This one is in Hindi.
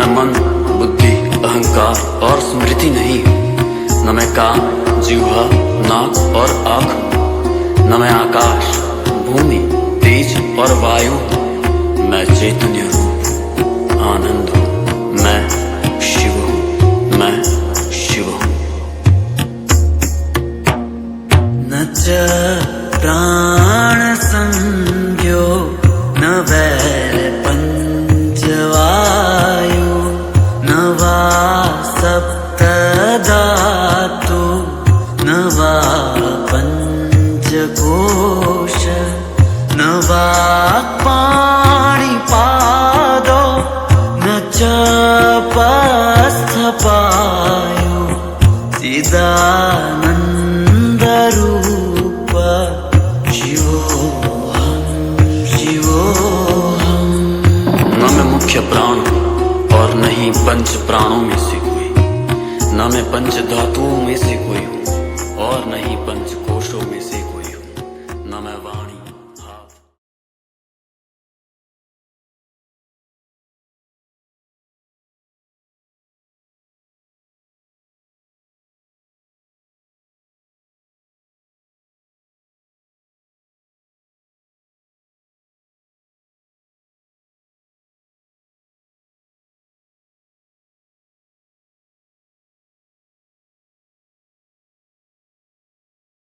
मैं मन, बुद्धि, अहंकार और स्मृति नहीं हूँ। न मैं कान, जिह्वा, नाक और आँख हूँ। न मैं आकाश, भूमि, तेज और वायु हूँ। मैं चैतन्य रूप, आनंद हूँ। मैं शिव हूँ। मैं शिव हूँ। न च प्राण संज्ञो न वै पंचवायु न वा सप्त धातु न वा पंचकोश न वा पाणिपादो न च पस्थपायु चिदानंद रूप शिवोऽहं शिवोऽहं। न मैं मुख्य प्राण हूँ और न ही पंच प्राणों में से कोई। न मैं पंच धातुओं में से कोई हूँ और न ही पंच कोशों में से